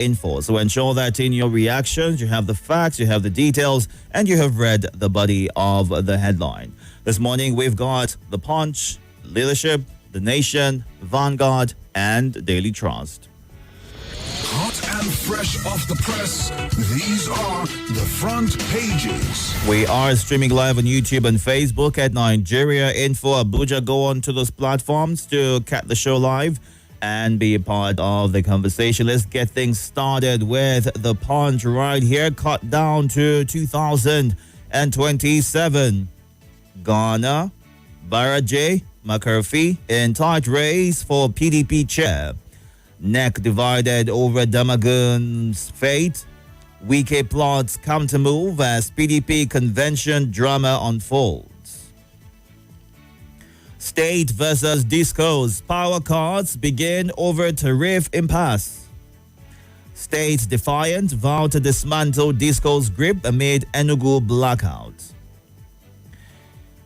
info. So ensure that in your reactions, you have the facts, you have the details, and you have read the body of the headline. This morning, we've got The Punch, Leadership, The Nation, Vanguard, and Daily Trust. Hot and fresh off the press, these are the front pages. We are streaming live on YouTube and Facebook at Nigeria Info Abuja. Go on to those platforms to catch the show live and be a part of the conversation. Let's get things started with The Punch right here. Cut down to 2027. Ghana, Baraje, McCarthy in tight race for PDP chair. Neck divided over Damagun's fate. Wike plots counter-move as PDP convention drama unfolds. State versus discos. Power cards begin over tariff impasse. State defiant vow to dismantle disco's grip amid Enugu blackout.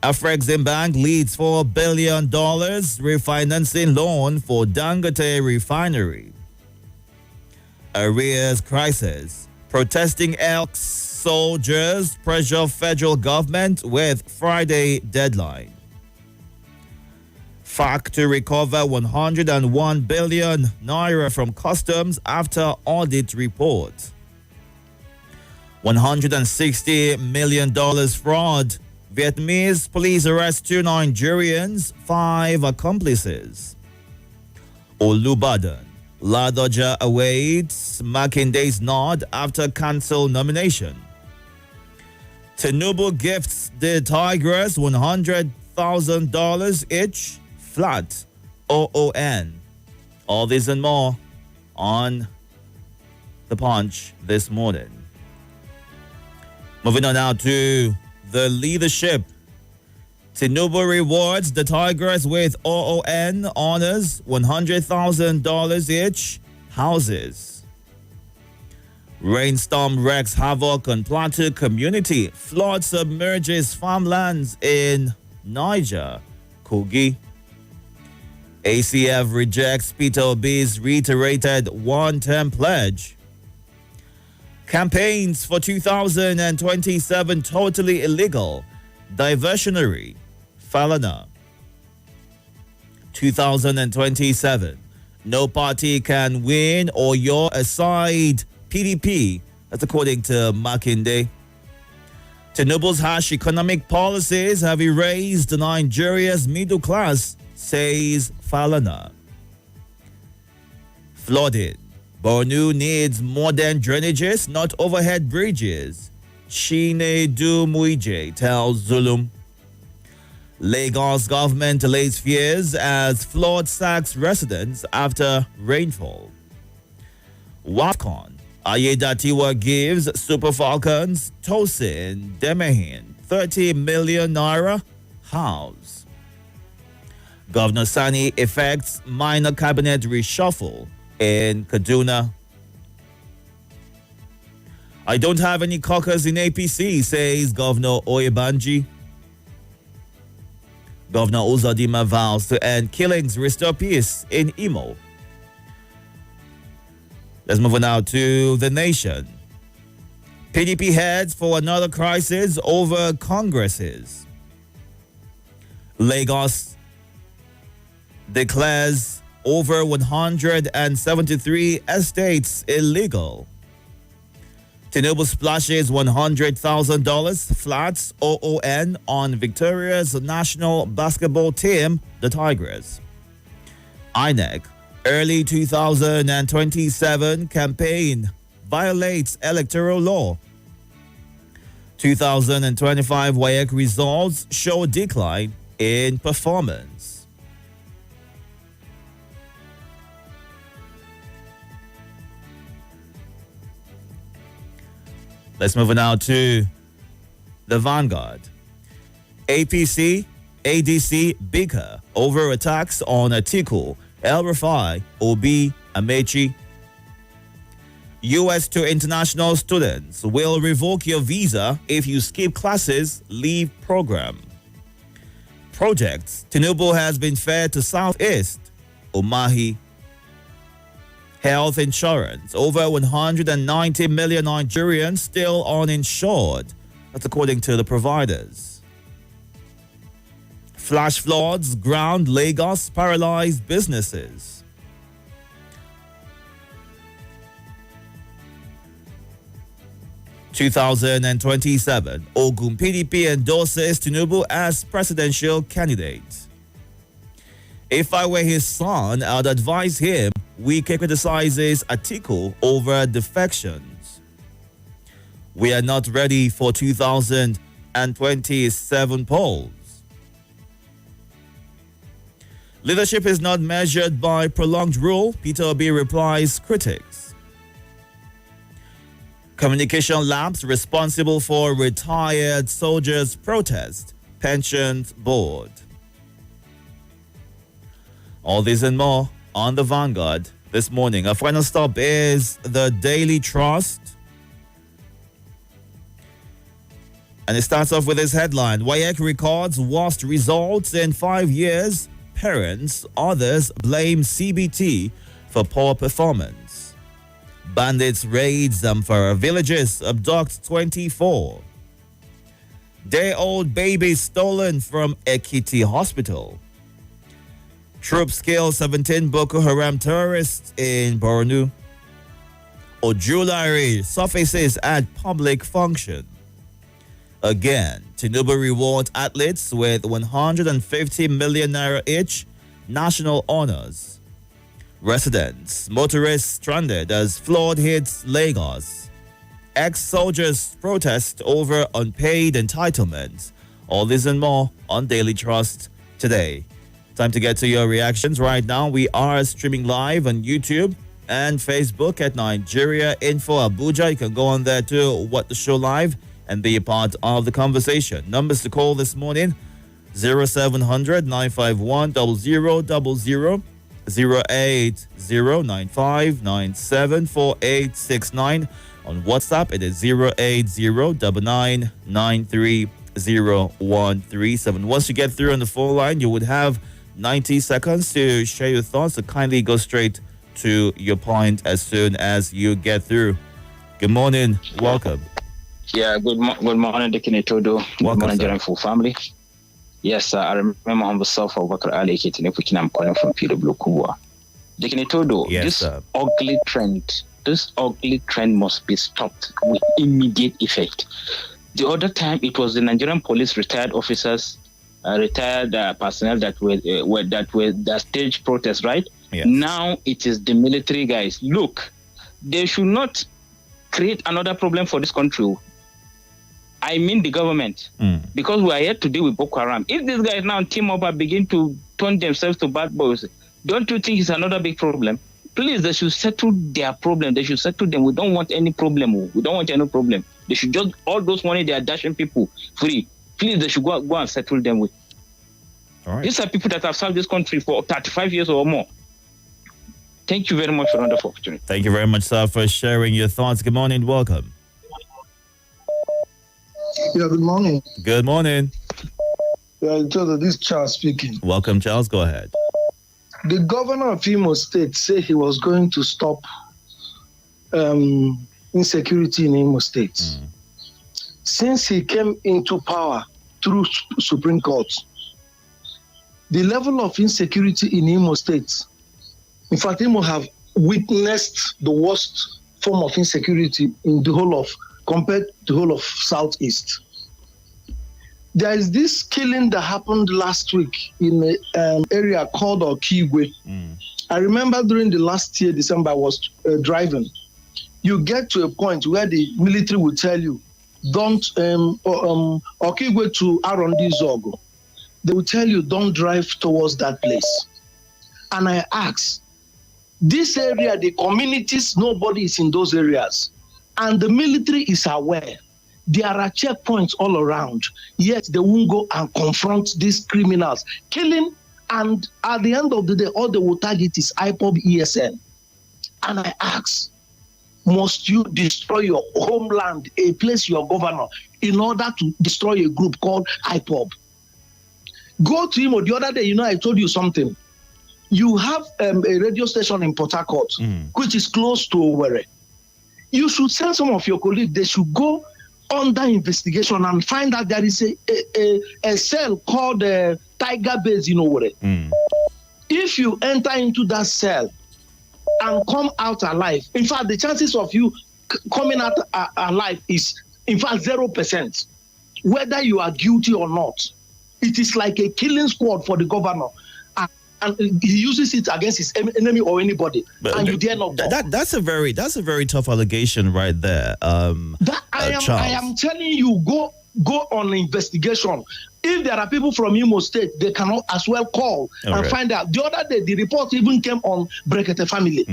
Afrexim Bank leads $4 billion refinancing loan for Dangote refinery. Arrears crisis. Protesting ex-soldiers pressure federal government with Friday deadline. FAC to recover 101 billion naira from customs after audit report. $160 million fraud. Vietnamese police arrest 2 Nigerians, 5 accomplices. Olubadan. Ladoja awaits Makinde's nod after council nomination. Tinubu gifts the Tigers $100,000 each, flat, OON. All this and more on The Punch this morning. Moving on now to the leadership. Tinubu rewards the Tigers with OON honors, $100,000 each, houses. Rainstorm wreaks havoc on Plateau community. Flood submerges farmlands in Niger, Kogi. ACF rejects Peter Obi's reiterated one-term pledge. Campaigns for 2027 totally illegal. Diversionary. Falana. 2027. No party can win or you're aside PDP. That's according to Makinde. Tinubu's harsh economic policies have erased Nigeria's middle class, says Falana. Flooding. Bornu needs modern drainages, not overhead bridges. Chinedu Muije tells Zulum. Lagos government allays fears as flood sacks residents after rainfall. WAFCON. Ayedatiwa gives Super Falcons Tosin Demehin 30 million naira house. Governor Sani effects minor cabinet reshuffle in Kaduna. I don't have any caucus in APC, says Governor Oyebanji. Governor Uzodinma vows to end killings, restore peace in Imo. Let's move on now to The Nation. PDP heads for another crisis over congresses. Lagos declares over 173 estates illegal. Tinubu splashes $100,000 flats OON on Victoria's national basketball team, the Tigers. INEC, early 2027 campaign violates electoral law. 2025 WAEC results show decline in performance. Let's move on now to the Vanguard. APC, ADC bicker over attacks on Atiku, El Rufai, Obi, Amechi. U.S. to international students will revoke your visa if you skip classes, leave program. Projects. Tinubu has been fair to Southeast. Omahi. Health insurance. Over 190 million Nigerians still uninsured. That's according to the providers. Flash floods ground Lagos, paralyzed businesses. (2027) Ogun PDP endorses Tinubu as presidential candidate. If I were his son, I'd advise him. Wike criticizes Atiku over defections. We are not ready for 2027 polls. Leadership is not measured by prolonged rule, Peter Obi replies critics. Communication labs responsible for retired soldiers' protest, pensions board. All this and more on the Vanguard this morning. Our final stop is the Daily Trust. And it starts off with this headline. WAEC records worst results in 5 years. Parents, others blame CBT for poor performance. Bandits raid Zamfara villages, abduct 24. Day-old baby stolen from Ekiti Hospital. Troops kill 17 Boko Haram terrorists in Borno. Ojulari surfaces at public function. Again, Tinubu rewards athletes with 150 million naira each, national honors. Residents, motorists stranded as flood hits Lagos. Ex-soldiers protest over unpaid entitlements. All this and more on Daily Trust today. Time to get to your reactions. Right now, we are streaming live on YouTube and Facebook at Nigeria Info Abuja. You can go on there to watch the show live and be a part of the conversation. Numbers to call this morning: 0700 951 0000, 08095974869. On WhatsApp, it is 08099930137. Once you get through on the phone line, you would have 90 seconds to share your thoughts. So kindly go straight to your point as soon as you get through. Good morning. Welcome. Yeah, good morning, Deacon Itodo. Good morning, Nigerian full family. Yes, I remember myself of Bakar Ali Kitinifukin. I'm calling from PW Kubwa. Deacon Itodo, yes, this ugly trend must be stopped with immediate effect. The other time, it was the Nigerian police retired officers, retired personnel that staged protests, right? Yes. Now it is the military guys. Look, they should not create another problem for this country. I mean the government, because we are here to deal with Boko Haram. If these guys now team up and begin to turn themselves to bad boys, don't you think it's another big problem? Please, they should settle their problem. They should settle them. We don't want any problem. We don't want any problem. They should just, all those money they are dashing people free. Please, they should go and settle them with. All right. These are people that have served this country for 35 years or more. Thank you very much for another opportunity. Thank you very much, sir, for sharing your thoughts. Good morning. Welcome. Yeah, good morning. Good morning. Yeah, this Charles speaking. Welcome, Charles. Go ahead. The governor of Imo State said he was going to stop insecurity in Imo State. Since he came into power through Supreme Court, the level of insecurity in Imo State, in fact, Imo have witnessed the worst form of insecurity in the whole of, compared to the whole of Southeast. There is this killing that happened last week in an area called Okigwe. I remember during the last year, December, I was driving. You get to a point where the military will tell you, don't, Okigwe to Arondi Zogo. They will tell you, don't drive towards that place. And I ask, this area, the communities, nobody is in those areas. And the military is aware. There are checkpoints all around. Yet they won't go and confront these criminals. Killing, and at the end of the day, all they will target is IPOB ESN. And I ask, must you destroy your homeland, a place you're governor, in order to destroy a group called IPOB? Go to Imo. The other day, I told you something. You have a radio station in Port Harcourt, which is close to Owerri. You should send some of your colleagues. They should go under investigation and find out there is a cell called Tiger Base in Owerri. If you enter into that cell and come out alive, in fact, the chances of you coming out alive is, in fact, 0%. Whether you are guilty or not, it is like a killing squad for the governor. And he uses it against his enemy or anybody, and you dare not. That's a very tough allegation right there. I am telling you, go on investigation. If there are people from Imo State, they cannot as well call and find out. The other day, the report even came on Brekete family.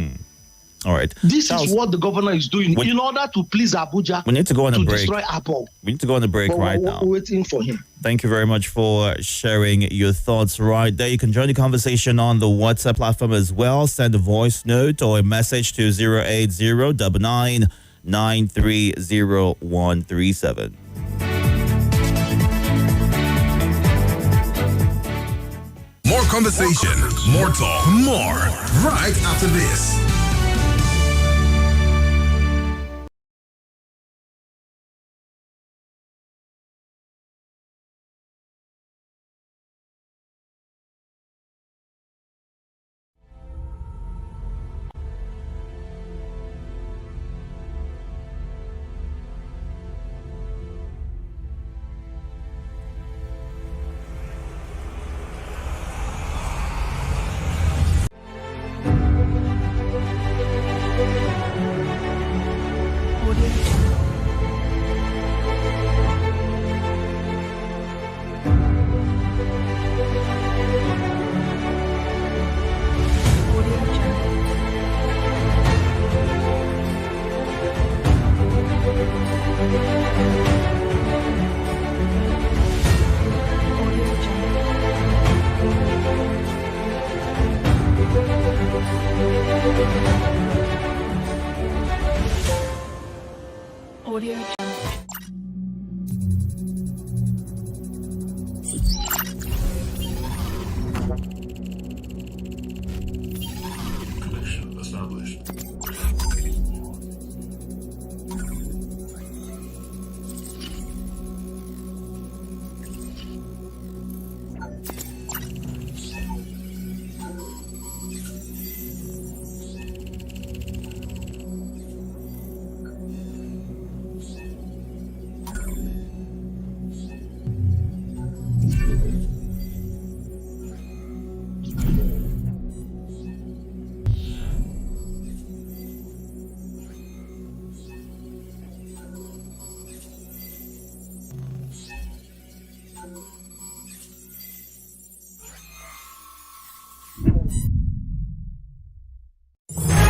All right. This Charles, is what the governor is doing in order to please Abuja. We need to go on a break. Destroy Apple. We need to go on a break right now. We're waiting for him. Thank you very much for sharing your thoughts right there. You can join the conversation on the WhatsApp platform as well. Send a voice note or a message to 080-99930137. More conversation, more talk, more right after this.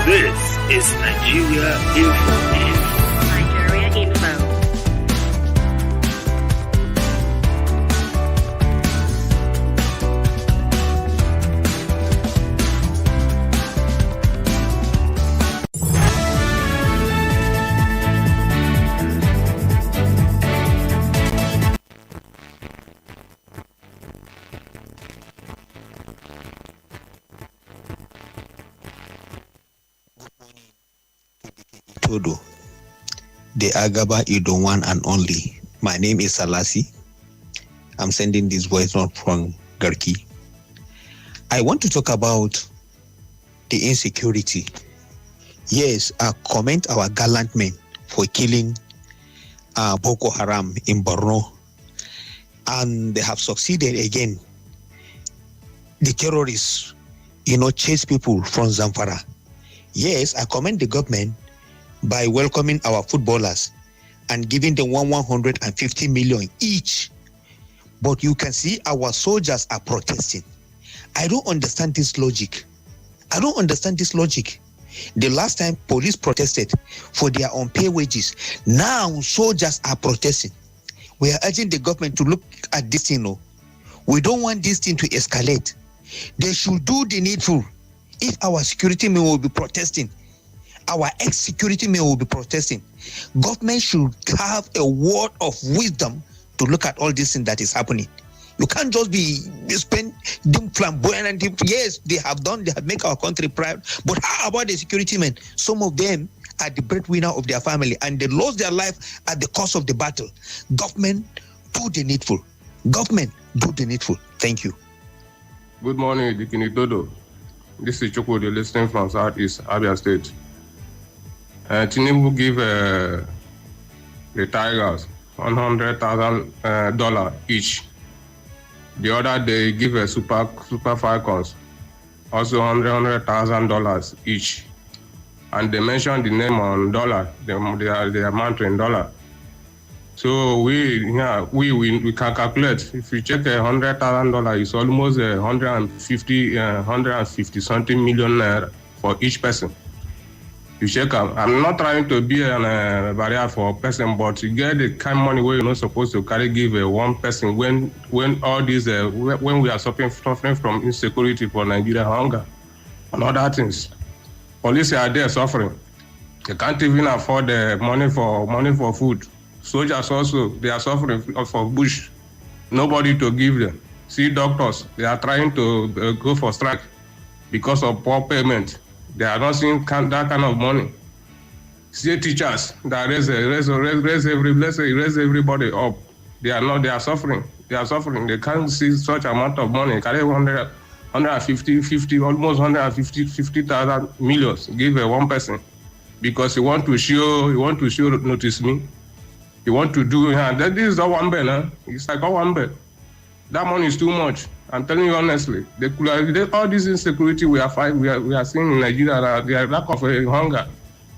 This is Nigeria Info. Nigeria Info. Itodo, the Agaba Ido one and only. My name is Salasi. I'm sending this voice note from Garki. I want to talk about the insecurity. Yes, I commend our gallant men for killing Boko Haram in Borno, and they have succeeded again. The terrorists, chase people from Zamfara. Yes, I commend the government by welcoming our footballers and giving them 150 million each. But you can see our soldiers are protesting. I don't understand this logic. The last time police protested for their unpaid wages, now soldiers are protesting. We are urging the government to look at this thing. We don't want this thing to escalate. They should do the needful. If our security men will be protesting, our ex-security men will be protesting, government should have a word of wisdom to look at all this thing that is happening. You can't just be spend Them flamboyant, yes, they have made our country proud. But how about the security men? Some of them are the breadwinner of their family and they lost their life at the cost of the battle. Government, do the needful. Government, do the needful. Thank you. Good morning, Itodo. This is Choko, listening from Southeast Abia State. Tinubu give the Tigers $100,000 each. The other day, give a Super Falcons also $100,000 each. And they mentioned the name on dollar, the amount in dollar. So we can calculate. If you check $100,000, it's almost 150 something million naira for each person. You check out. I'm not trying to be a barrier for a person, but you get the kind of money where you're not supposed to carry give one person when all these when we are suffering from insecurity for Nigeria, hunger and other things. Police are there suffering. They can't even afford the money for food. Soldiers also, they are suffering for bush. Nobody to give them. See doctors, they are trying to go for strike because of poor payment. They are not seeing that kind of money. See teachers that raise everybody up. They are suffering. They are suffering. They can't see such amount of money. Carry 50,000 millions. Give one person because you want to show notice me. You want to do this is a one bell, huh? It's like a one bell. That money is too much. I'm telling you honestly. All this insecurity we are seeing in Nigeria, the lack of hunger.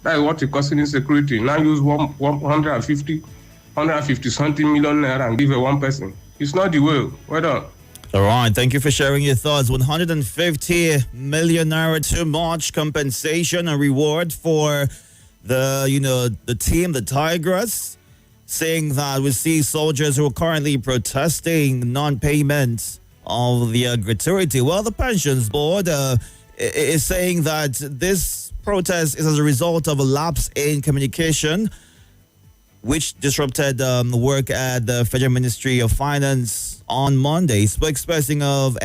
That is what is causing insecurity. Now use 150 something million naira and give a one person. It's not the way. Well done. All right, thank you for sharing your thoughts. 150 million naira too much compensation and reward for the team, the Tigers, saying that we see soldiers who are currently protesting non-payment of the gratuity. Well, the pensions board is saying that this protest is as a result of a lapse in communication, which disrupted work at the Federal Ministry of Finance on Monday. Spokesperson of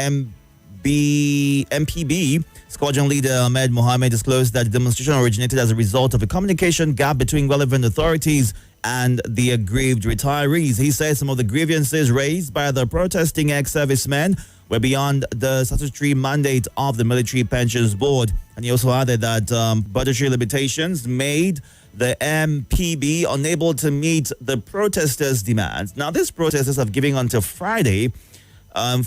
MPB, Squadron Leader Ahmed Mohammed, disclosed that the demonstration originated as a result of a communication gap between relevant authorities and the aggrieved retirees. He says some of the grievances raised by the protesting ex-servicemen were beyond the statutory mandate of the Military Pensions Board. And he also added that budgetary limitations made the MPB unable to meet the protesters' demands. Now, these protesters have given until Friday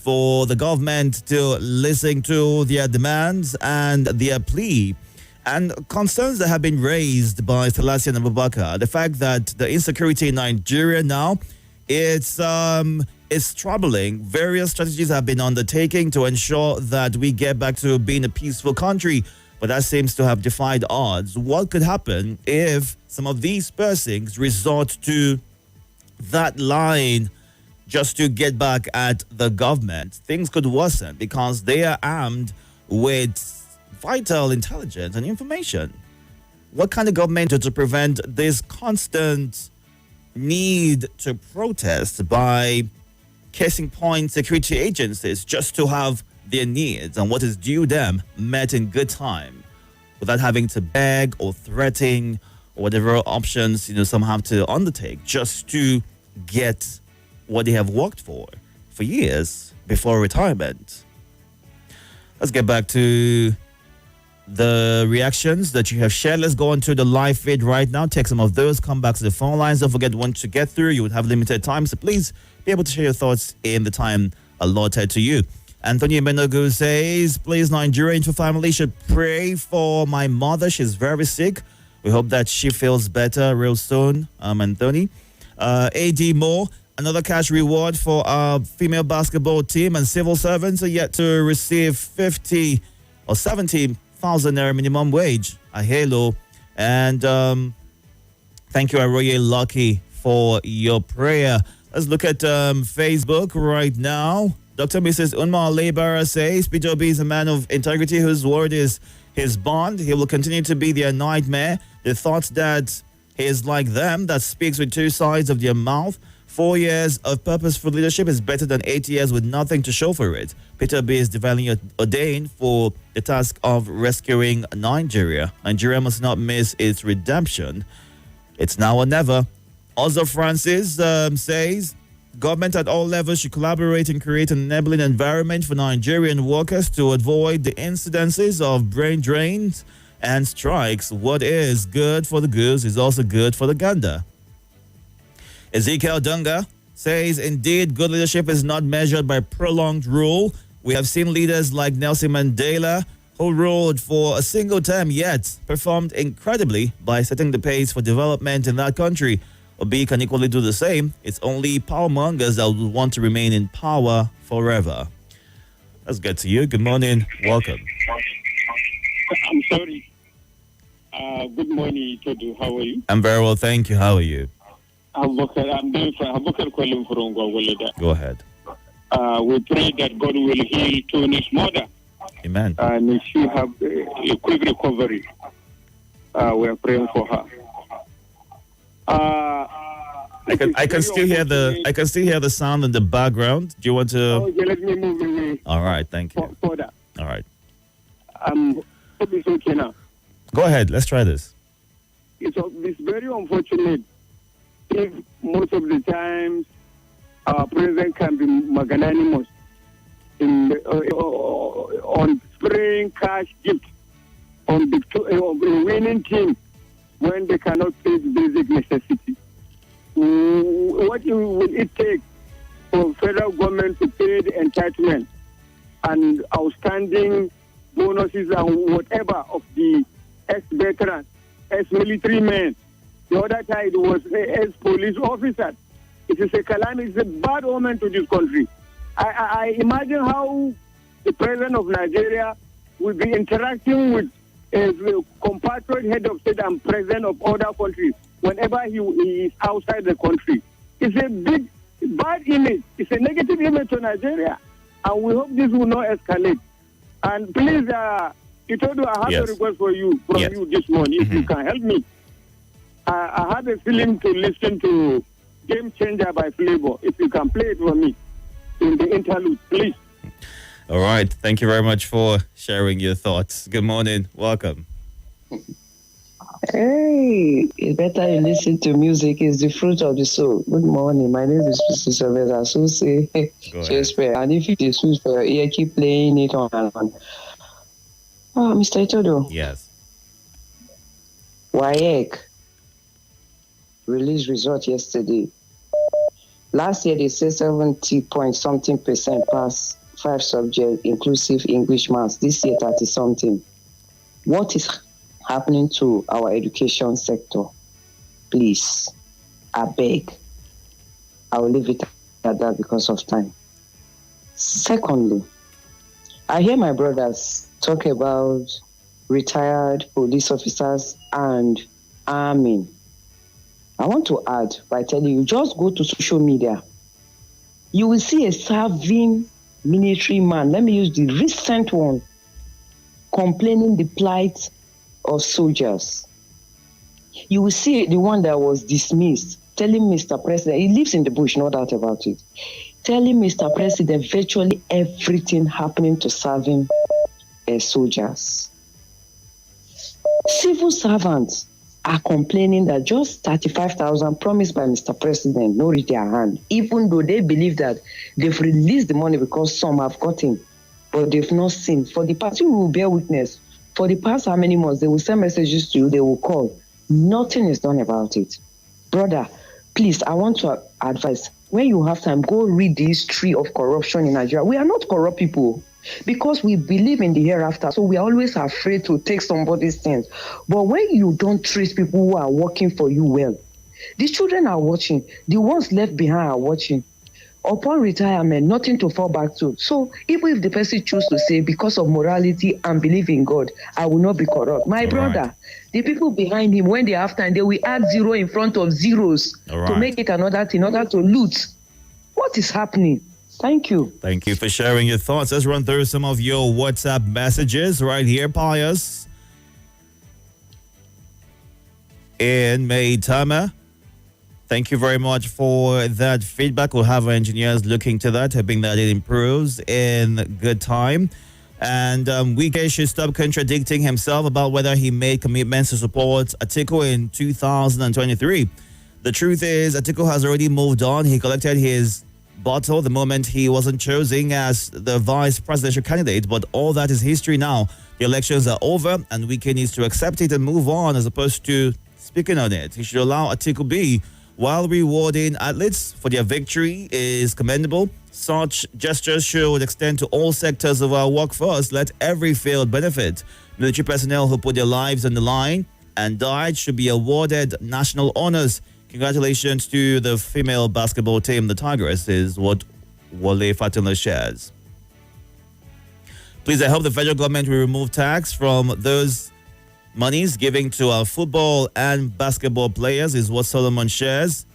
for the government to listen to their demands and their plea. And concerns that have been raised by Selassie and Abubakar, the fact that the insecurity in Nigeria now, it's troubling. Various strategies have been undertaken to ensure that we get back to being a peaceful country, but that seems to have defied odds. What could happen if some of these persons resort to that line just to get back at the government? Things could worsen because they are armed with vital intelligence and information. What kind of government to prevent this constant need to protest by casing point security agencies just to have their needs and what is due them met in good time without having to beg or threaten or whatever options some have to undertake just to get what they have worked for years before retirement? Let's get back to the reactions that you have shared. Let's go on to the live feed right now. Take some of those. Come back to the phone lines. Don't forget, once you get through, you would have limited time. So please be able to share your thoughts in the time allotted to you. Anthony Benogu says, please, Nigeria Info family should pray for my mother. She's very sick. We hope that she feels better real soon. Anthony. AD Moore, another cash reward for our female basketball team, and civil servants are yet to receive 50 or 70,000 naira minimum wage. A halo. And thank you, Aroye Lucky, for your prayer. Let's look at Facebook right now. Dr. Mrs. Unma Lebara says, P.J.B. is a man of integrity whose word is his bond. He will continue to be their nightmare. The thought that he is like them, that speaks with two sides of their mouth, 4 years of purposeful leadership is better than 8 years with nothing to show for it. Peter B is divinely ordained for the task of rescuing Nigeria. Nigeria must not miss its redemption. It's now or never. Also, Francis says government at all levels should collaborate and create an enabling environment for Nigerian workers to avoid the incidences of brain drains and strikes. What is good for the goose is also good for the gander. Ezekiel Dunga says, indeed, good leadership is not measured by prolonged rule. We have seen leaders like Nelson Mandela, who ruled for a single term, yet performed incredibly by setting the pace for development in that country. Obi can equally do the same. It's only power mongers that would want to remain in power forever. Let's get to you. Good morning. Welcome. I'm sorry. Good morning, Itodo. How are you? I'm very well, thank you. How are you? I'm doing fine. Abubakar calling from Gwagwaleda. Go ahead. We pray that God will heal Tony's mother. Amen. And she have a quick recovery. We are praying for her. I can still hear the sound in the background. Do you want to? Oh, yeah, let me move away. All right, thank you. Further. All right. Hope it's okay now. Go ahead. Let's try this. It's very unfortunate if most of the times our president can be magnanimous on spraying cash gift on the winning team when they cannot pay the basic necessity. What will it take for federal government to pay the entitlement and outstanding bonuses and whatever of the ex-veterans, ex-military men? The other side was ex-police officers. It is a calamity. It's a bad omen to this country. I imagine how the president of Nigeria will be interacting with a compatriot head of state and president of other countries whenever he is outside the country. It's a big, bad image. It's a negative image to Nigeria. And we hope this will not escalate. And please, Itodo, I have a request for you from you this morning, if you can help me. I have a feeling to listen to Game Changer by Flavor. If you can play it for me in the interlude, please. All right. Thank you very much for sharing your thoughts. Good morning. Welcome. Hey, it's better you listen to music. It's the fruit of the soul. Good morning. My name is Mr. Sylvester. So say Shakespeare. And if it is sweet for your ear, keep playing it on and on. Mr. Itodo. Yes. WAEC released result yesterday. Last year they said 70 point something percent pass 5 subjects, inclusive English maths. This year 30 something. What is happening to our education sector? Please, I beg. I will leave it at that because of time. Secondly, I hear my brothers talk about retired police officers and arming. I want to add by telling you, just go to social media. You will see a serving military man, let me use the recent one, complaining the plight of soldiers. You will see the one that was dismissed, telling Mr. President, he lives in the bush, no doubt about it, telling Mr. President virtually everything happening to serving soldiers. Civil servants are complaining that just 35,000 promised by Mr. President no reach their hand, even though they believe that they've released the money because some have gotten, but they've not seen. For the past, you will bear witness, for the past how many months, they will send messages to you, they will call. Nothing is done about it. Brother, please, I want to advise, when you have time, go read the history of corruption in Nigeria. We are not corrupt people, because we believe in the hereafter, so we are always afraid to take somebody's things. But when you don't treat people who are working for you well, the children are watching, the ones left behind are watching. Upon retirement, nothing to fall back to. So even if the person chooses to say, because of morality and believe in God, I will not be corrupt. My brother, the people behind him, when they have time, they will add zero in front of zeros to make it another thing, in order to loot. What is happening? Thank you. Thank you for sharing your thoughts. Let's run through some of your WhatsApp messages right here, Pius. In Maitama, Thank you very much for that feedback. We'll have our engineers looking to that, hoping that it improves in good time. And Wike should stop contradicting himself about whether he made commitments to support Atiku in 2023. The truth is, Atiku has already moved on. He collected his bottle the moment he wasn't chosen as the vice presidential candidate, but all that is history now. The elections are over, and Wike needs to accept it and move on as opposed to speaking on it. He should allow Atiku be, while rewarding athletes for their victory is commendable. Such gestures should extend to all sectors of our workforce. Let every field benefit. Military personnel who put their lives on the line and died should be awarded national honors. Congratulations to the female basketball team, the Tigers, is what Wale Fatima shares. Please, I hope the federal government will remove tax from those monies giving to our football and basketball players, is what Solomon shares.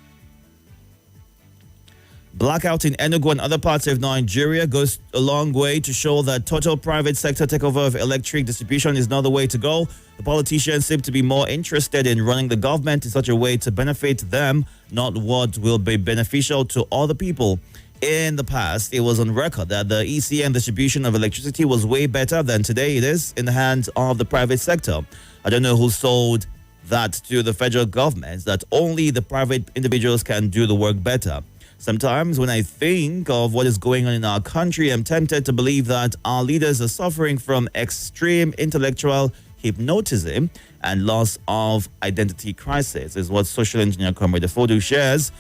Blackout in Enugu and other parts of Nigeria goes a long way to show that total private sector takeover of electric distribution is not the way to go. The politicians seem to be more interested in running the government in such a way to benefit them, not what will be beneficial to other people. In the past, it was on record that the ECN distribution of electricity was way better than today it is in the hands of the private sector. I don't know who sold that to the federal government, that only the private individuals can do the work better. Sometimes when I think of what is going on in our country, I'm tempted to believe that our leaders are suffering from extreme intellectual hypnotism and loss of identity crisis, is what social engineer Comrade Itodo shares.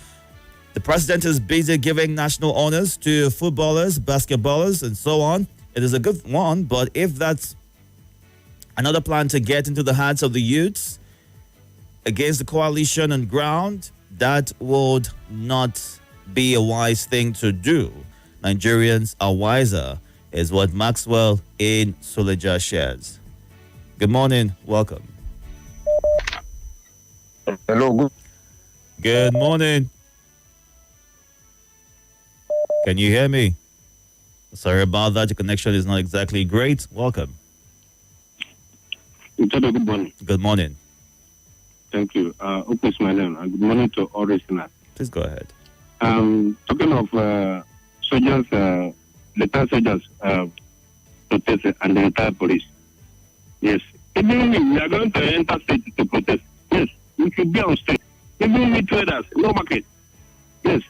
The president is busy giving national honors to footballers, basketballers, and so on. It is a good one, but if that's another plan to get into the hearts of the youths against the coalition on ground, that would not be a wise thing to do. Nigerians are wiser, is what Maxwell in Suleja shares. Good morning. Welcome. Hello. Good morning. Can you hear me? Sorry about that. Your connection is not exactly great. Welcome. Itodo, good morning. Good morning. Thank you. Open my name. Good morning to all listeners. Please go ahead. Talking of soldiers, retired soldiers protest and the retired police. Yes. Even we are going to enter state to protest. Yes. We should be on state. Even we traders, no market. Yes.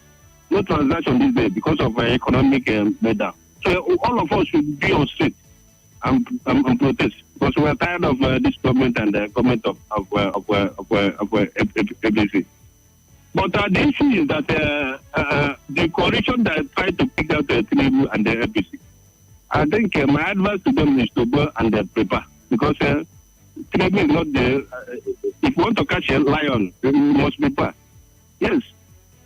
No transaction these days because of economic meltdown. So all of us should be on street and protest because we are tired of this government and the government of ABC. But the issue is that the coalition that tried to pick out the Tinubu and the APC, I think my advice to them is to go and prepare because Tinubu is not the. If you want to catch a lion, you must prepare. Yes.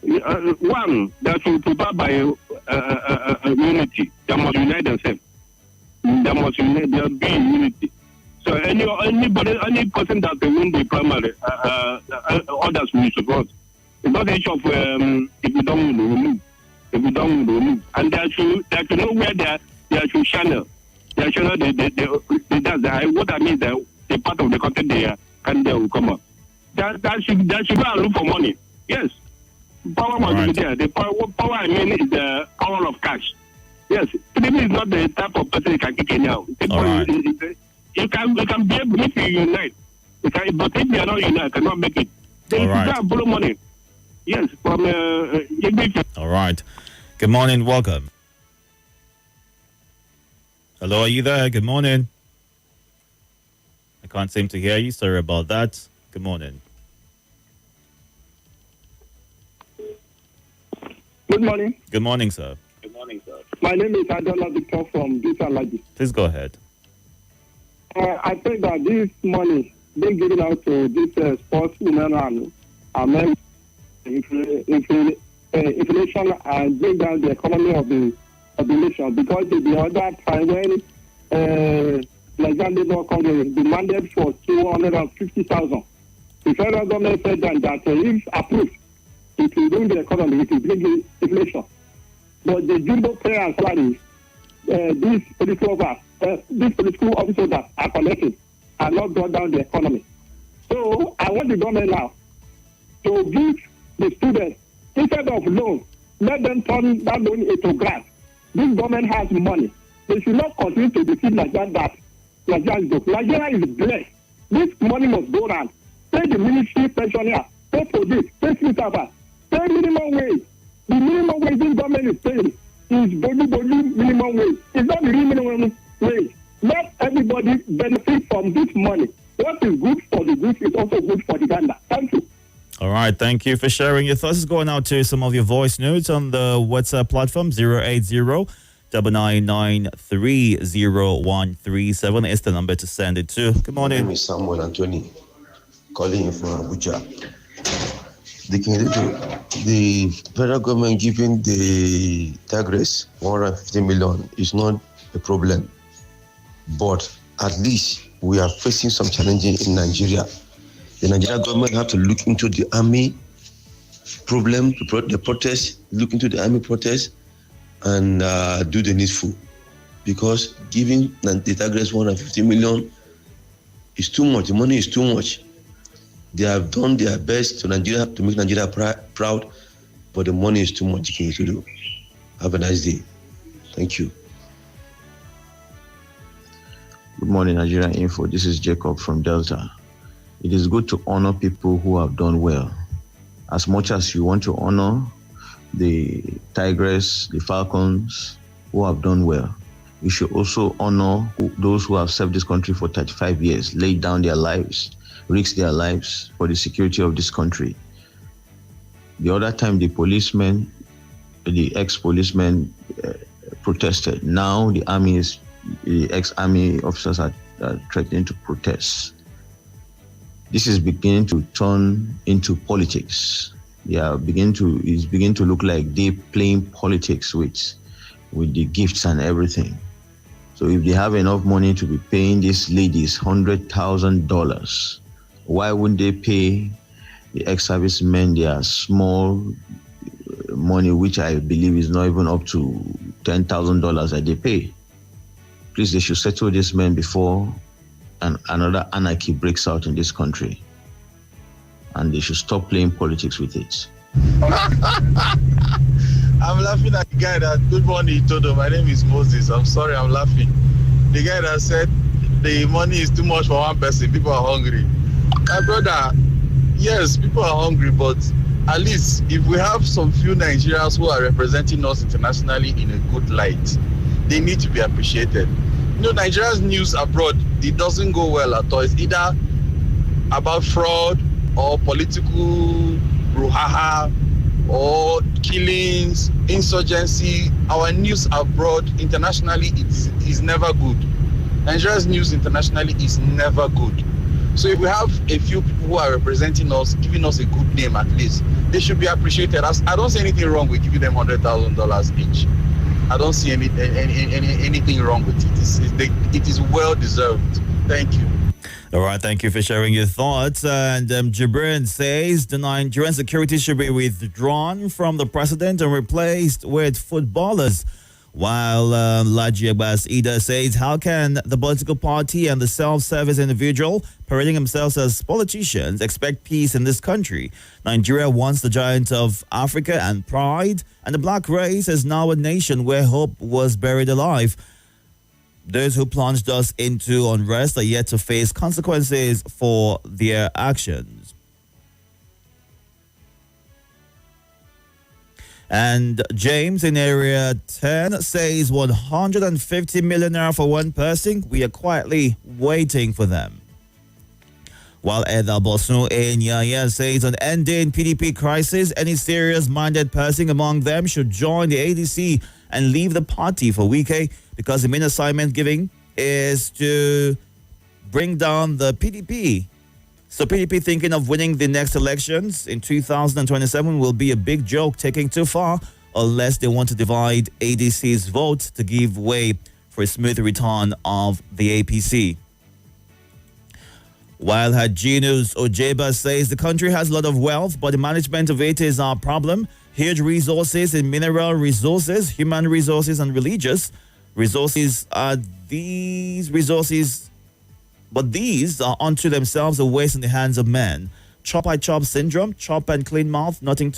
One, that will prepare by unity. They must unite themselves. They must unite. There be unity. So any person that will win the primary, others will support. It's not an issue of if you don't win, we move. If you don't win, we move. And they should know where they should channel. They should know what I mean. The part of the content they candidate will come up. That should go and look for money. Yes. Power must be there. The power I mean is the power of cash. Yes, Tinubu is not the type of person you can kick anyhow. Right. You can be able if you unite. But if you are not united, cannot make it. They can borrow money. Yes, from All right. Good morning. Welcome. Hello, are you there? Good morning. I can't seem to hear you. Sorry about that. Good morning. Good morning. Good morning, sir. Good morning, sir. My name is Adola Victor from Bisalaji. Please go ahead. I think that this money being given out to this sports women and men, inflation and bring down the economy of the nation because the other time when Nigerian Labour Congress demanded for 250,000, the federal government said that if approved, it will bring the economy, it will bring inflation. But the jumbo pay and salaries, these political officers that are collected are not brought down the economy. So I want the government now to give the the students. Instead of loan, let them turn that loan into grant. This government has money. They should not continue to deceive Nigeria that Nigeria is broke. Nigeria is blessed. This money must go around. Pay the military pensioner, pay police, pay civil servants, pay minimum wage. The minimum wage this government is paying is body minimum wage. It's not the real minimum wage. Let everybody benefit from this money. What is good for the goose is also good for the gander. Thank you. All right, thank you for sharing your thoughts. It's going out to some of your voice notes on the WhatsApp platform. 080-993-0137 is the number to send it to. Good morning. My name is Samuel Anthony, calling you from Abuja. The federal government giving the Tigers 150 million is not a problem, but at least we are facing some challenges in Nigeria. The Nigerian government have to look into the army problem, the protest, look into the army protest, and do the needful. Because giving the Tigers 150 million is too much. The money is too much. They have done their best to Nigeria to make Nigeria proud, but the money is too much. Itodo. Have a nice day. Thank you. Good morning, Nigerian Info. This is Jacob from Delta. It is good to honor people who have done well. As much as you want to honor the Tigers, the Falcons who have done well, you should also honor those who have served this country for 35 years, laid down their lives, risked their lives for the security of this country. The other time the ex-policemen protested. Now the ex-army officers are threatening to protest. This is beginning to turn into politics. It's beginning to look like they're playing politics with the gifts and everything. So if they have enough money to be paying these ladies $100,000, why wouldn't they pay the ex-servicemen their small money, which I believe is not even up to $10,000 that they pay? Please, they should settle these men before another anarchy breaks out in this country. And they should stop playing politics with it. I'm laughing at the guy that, good morning, Itodo. My name is Moses. I'm sorry, I'm laughing. The guy that said the money is too much for one person, people are hungry. My brother, yes, people are hungry, but at least if we have some few Nigerians who are representing us internationally in a good light, they need to be appreciated. You know, Nigeria's news abroad, it doesn't go well at all. It's either about fraud or political brouhaha or killings, insurgency. Our news abroad internationally is never good. Nigeria's news internationally is never good. So if we have a few people who are representing us, giving us a good name at least, they should be appreciated. I don't see anything wrong with giving them $100,000 each. I don't see anything wrong with it. It is well deserved. Thank you. All right, thank you for sharing your thoughts. And Jibrin says the Nigerian security should be withdrawn from the president and replaced with footballers. While Laji Abbas Ida says, how can the political party and the self-service individual parading themselves as politicians expect peace in this country? Nigeria wants the giant of Africa and pride, and the black race is now a nation where hope was buried alive. Those who plunged us into unrest are yet to face consequences for their actions. And James in Area 10 says 150 million naira for one person. We are quietly waiting for them. While Eda Bosu in Yaya says on ending PDP crisis, any serious-minded person among them should join the ADC and leave the party for Wike because the main assignment giving is to bring down the PDP. So PDP thinking of winning the next elections in 2027 will be a big joke taking too far unless they want to divide ADC's vote to give way for a smooth return of the APC. While Hajinus Ojeba says the country has a lot of wealth, but the management of it is our problem. Huge resources in mineral resources, human resources, and religious resources are these resources. But these are unto themselves a waste in the hands of men. chop I chop syndrome, chop and clean mouth, nothing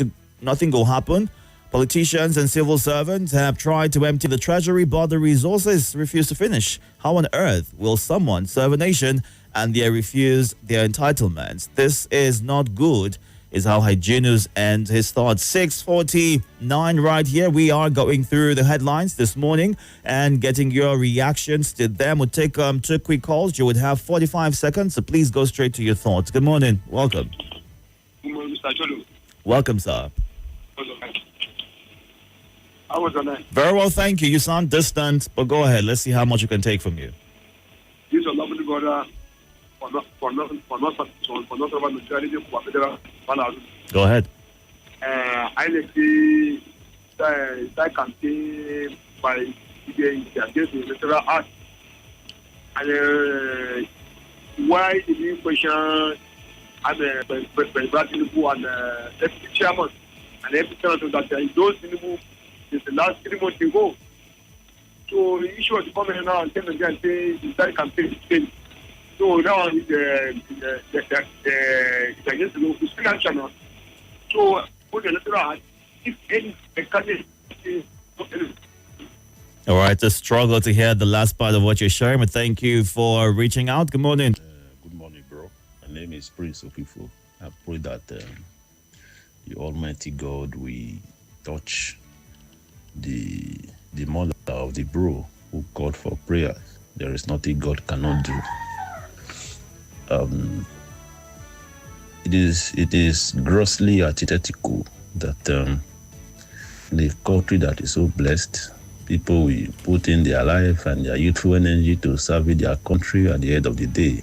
will happen. Politicians and civil servants have tried to empty the treasury, but the resources refuse to finish. How on earth will someone serve a nation and they refuse their entitlements? This is not good, is how Hygienus ends his thoughts. 6:49 right here. We are going through the headlines this morning and getting your reactions to them. We'll take 2 quick calls. You would have 45 seconds, so please go straight to your thoughts. Good morning. Welcome. Good morning, Mr. Itodo. Welcome, sir. How was your night? Very well, thank you. You sound distant, but go ahead. Let's see how much we can take from you. This is a lovely brother for not Go ahead. I see that campaign by against the electoral act. And why did you question President Tinubu and deputy chairman and every senator that those Tinubu is the last 3 months ago. So the issue of the comment now and again say the entire campaign is failed. So now it's against the local financial now. So for the electoral, if any candidate is all right, a struggle to hear the last part of what you're sharing, but thank you for reaching out. Good morning. Good morning, bro. My name is Prince Okifo. I pray that the Almighty God will touch the mother of the bro who called for prayer. There is nothing God cannot do. It is grossly antithetical that the country that is so blessed, people will put in their life and their youthful energy to serve their country. At the end of the day,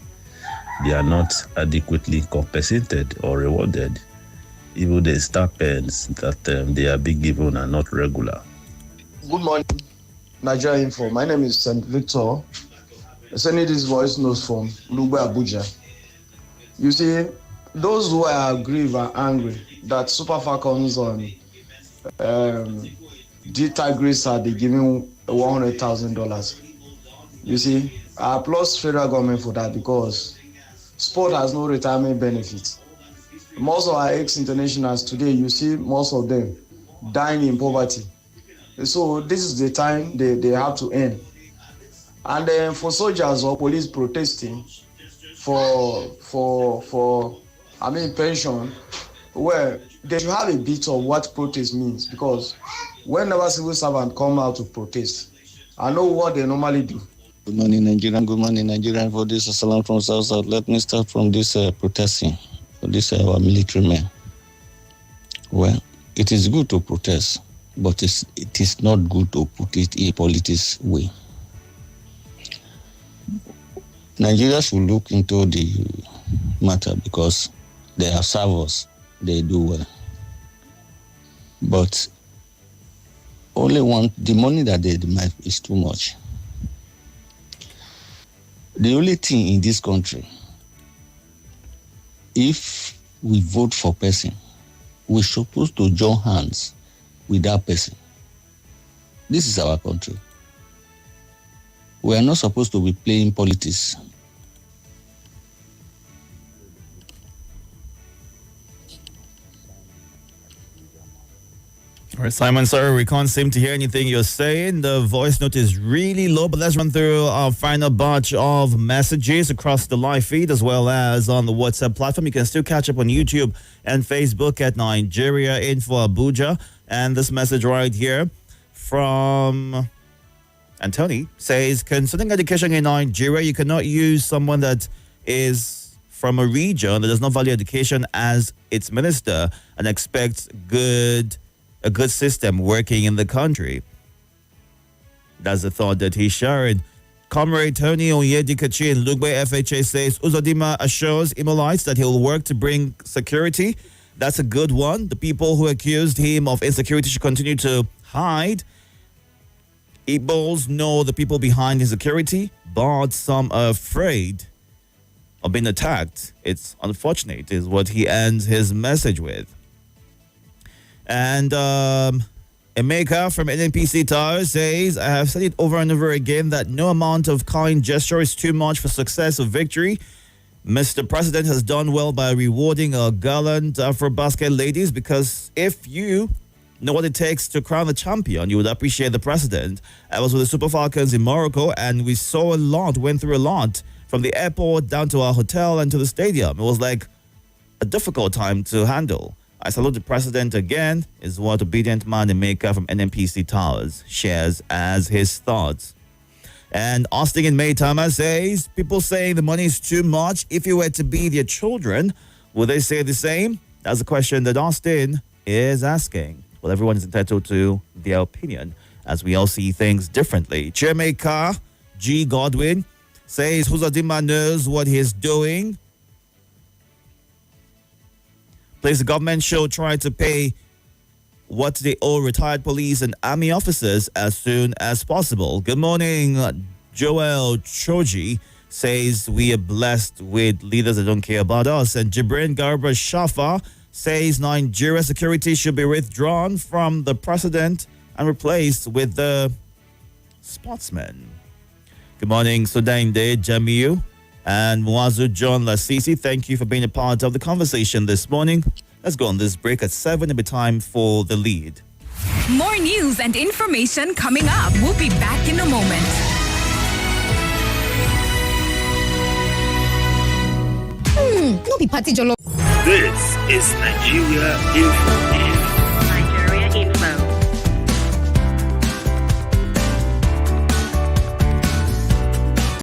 they are not adequately compensated or rewarded. Even the stipends that they are being given are not regular. Good morning, Nigeria Info. My name is St. Victor. I sending this voice notes from Lugbe, Abuja. You see, those who are aggrieved and angry that Super Falcons on D Tigris are they giving $100,000. You see, I applaud federal government for that because sport has no retirement benefits. Most of our ex-internationals today, you see most of them dying in poverty. So this is the time they have to end. And then for soldiers or police protesting for pension, well, they should have a bit of what protest means, because whenever civil servants come out to protest, I know what they normally do. Good morning, Nigerian. Good morning, Nigerian. For this, Salam from South. Let me start from this protesting for this our military men. Well, it is good to protest, but it is not good to put it in a politics way. Nigeria should look into the matter because they are servers, they do well. But the money that they demand is too much. The only thing in this country, if we vote for person, we're supposed to join hands with that person. This is our country. We are not supposed to be playing politics. All right, Simon, sorry, we can't seem to hear anything you're saying. The voice note is really low, but let's run through our final batch of messages across the live feed as well as on the WhatsApp platform. You can still catch up on YouTube and Facebook at Nigeria Info Abuja. And this message right here from Anthony says, concerning education in Nigeria, you cannot use someone that is from a region that does not value education as its minister and expect a good system working in the country. That's the thought that he shared. Comrade Tony Onyedikachi in Lugbe FHA says, Uzodima assures Imolites that he'll work to bring security. That's a good one. The people who accused him of insecurity should continue to hide. Igbos know the people behind insecurity, but some are afraid of being attacked. It's unfortunate, is what he ends his message with. And Emeka from NNPC Tower says, I have said it over and over again that no amount of kind gesture is too much for success or victory. Mr. President has done well by rewarding our gallant Afro-basket ladies, because if you know what it takes to crown a champion, you would appreciate the president. I was with the Super Falcons in Morocco, and we saw a lot, went through a lot, from the airport down to our hotel and to the stadium. It was like a difficult time to handle. I salute the president again, is what obedient man Emeka from NNPC Towers shares as his thoughts. And Austin in Maytama says, people saying the money is too much. If you were to be their children, would they say the same? That's a question that Austin is asking. Well, everyone is entitled to their opinion, as we all see things differently. Jamaica G. Godwin says, Huzadima knows what he's doing. Please, the government should try to pay what they owe retired police and army officers as soon as possible. Good morning, Joel Choji says, we are blessed with leaders that don't care about us. And Jibrin Garba Shafa says, Nigeria security should be withdrawn from the president and replaced with the sportsmen. Good morning, Sudainde Jamiu and Mwazu John Lasisi. Thank you for being a part of the conversation this morning. Let's go on this break at 7. It'll be time for The Lead. More news and information coming up. We'll be back in a moment. No be party jollof. This is Nigeria Info.